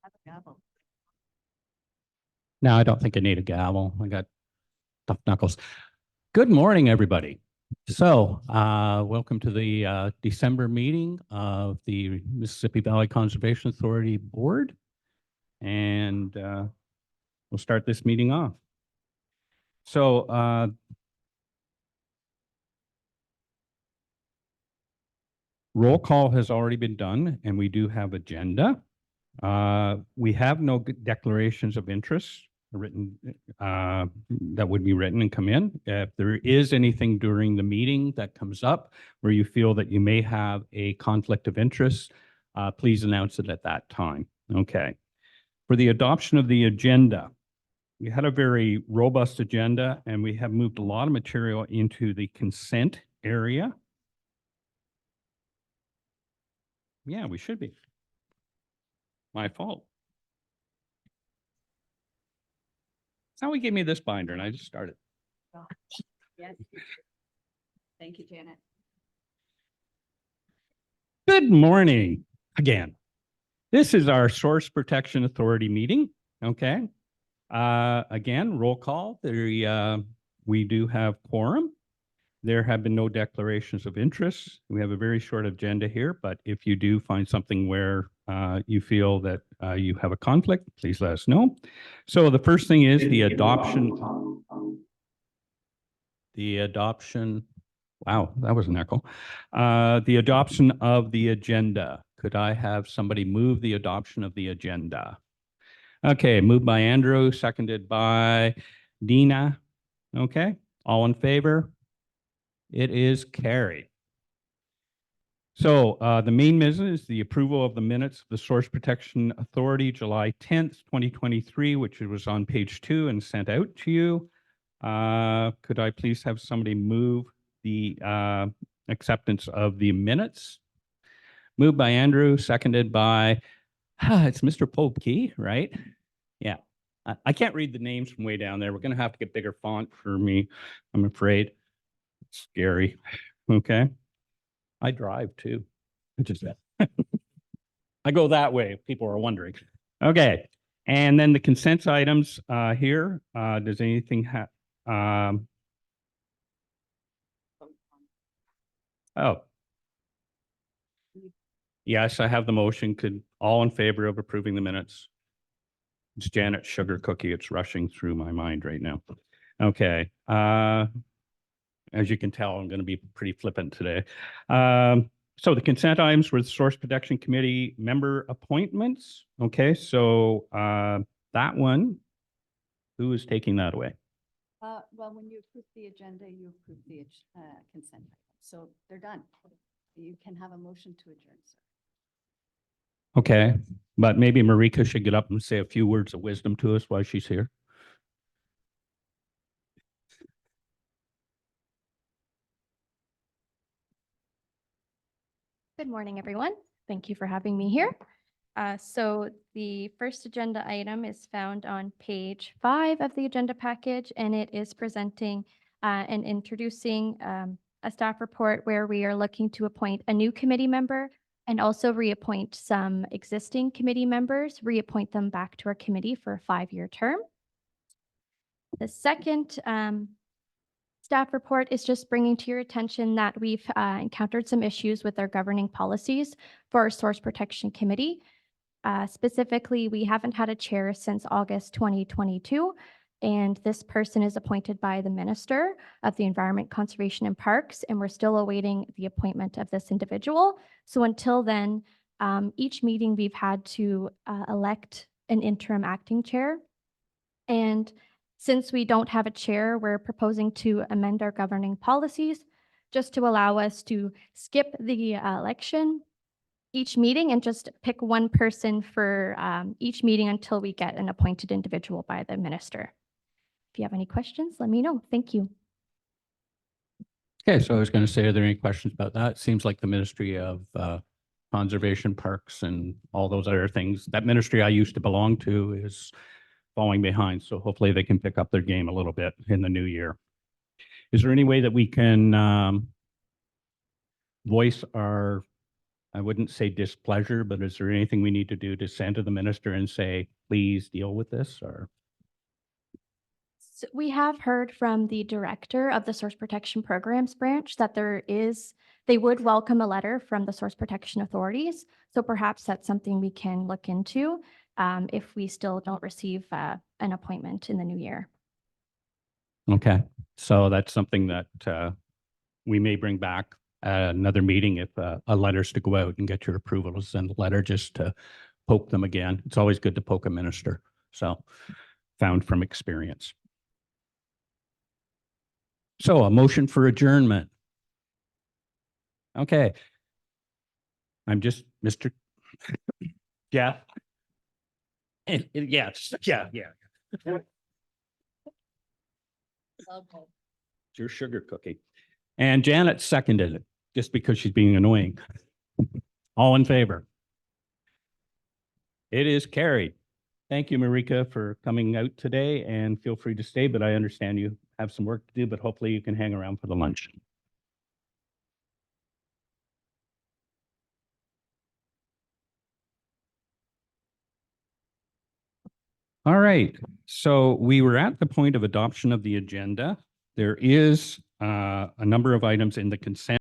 Have a gavel. No, I don't think I need a gavel. I got tough knuckles. Good morning, everybody. So, welcome to the December meeting of the Mississippi Valley Conservation Authority Board. And we'll start this meeting off. So, roll call has already been done, and we do have agenda. We have no declarations of interest written that would be written and come in. If there is anything during the meeting that comes up where you feel that you may have a conflict of interest, please announce it at that time. Okay. For the adoption of the agenda, we had a very robust agenda, and we have moved a lot of material into the consent area. Yeah, we should be. My fault. How he gave me this binder and I just started. Oh, yes. Thank you, Janet. Good morning again. This is our Source Protection Authority meeting. Okay. Again, roll call. We do have quorum. There have been no declarations of interest. We have a very short agenda here, but if you do find something where you feel that you have a conflict, please let us know. So the first thing is the adoption. Wow, that was an echo. The adoption of the agenda. Could I have somebody move the adoption of the agenda? Okay, moved by Andrew, seconded by Dina. Okay, all in favor? It is carried. So the main business is the approval of the minutes of the Source Protection Authority, July 10th, 2023, which was on page 2 and sent out to you. Could I please have somebody move the acceptance of the minutes? Moved by Andrew, seconded by, it's Mr. Popke, right? Yeah. I can't read the names from way down there. We're going to have to get bigger font for me, I'm afraid. It's scary. Okay. I drive too. Just that. I go that way, if people are wondering. Okay. And then the consent items here. Does anything have? Oh. Yes, I have the motion. Could all in favor of approving the minutes? It's Janet's sugar cookie. It's rushing through my mind right now. Okay. As you can tell, I'm going to be pretty flippant today. So the consent items were the Source Protection Committee member appointments. Okay, so that one, who is taking that away? Well, when you approve the agenda, you approve the consent item. So they're done. You can have a motion to adjourn, sir. Okay, but maybe Marika should get up and say a few words of wisdom to us while she's here. Good morning, everyone. Thank you for having me here. So the first agenda item is found on page 5 of the agenda package, and it is presenting and introducing a staff report where we are looking to appoint a new committee member and also reappoint some existing committee members, reappoint them back to our committee for a 5-year term. The second staff report is just bringing to your attention that we've encountered some issues with our governing policies for our Source Protection Committee. Specifically, we haven't had a chair since August 2022, and this person is appointed by the Minister of the Environment, Conservation and Parks, and we're still awaiting the appointment of this individual. So until then, each meeting we've had to elect an interim acting chair. And since we don't have a chair, we're proposing to amend our governing policies just to allow us to skip the election each meeting and just pick one person for each meeting until we get an appointed individual by the minister. If you have any questions, let me know. Thank you. Okay, so I was going to say, are there any questions about that? It seems like the Ministry of Conservation, Parks, and all those other things, that ministry I used to belong to is falling behind. So hopefully they can pick up their game a little bit in the new year. Is there any way that we can voice our I wouldn't say displeasure, but is there anything we need to do to send to the minister and say, please deal with this, or? So we have heard from the director of the Source Protection Programs branch that they would welcome a letter from the Source Protection authorities. So perhaps that's something we can look into if we still don't receive an appointment in the new year. Okay, so that's something that we may bring back at another meeting if a letter's to go out and get your approval to send a letter just to poke them again. It's always good to poke a minister. So found from experience. So a motion for adjournment. Okay. I'm just Mr. Jeff. Yes, yeah. It's your sugar cookie. And Janet seconded it just because she's being annoying. All in favor? It is carried. Thank you, Marika, for coming out today, and feel free to stay, but I understand you have some work to do, but hopefully you can hang around for the lunch. All right, so we were at the point of adoption of the agenda. There is a number of items in the consent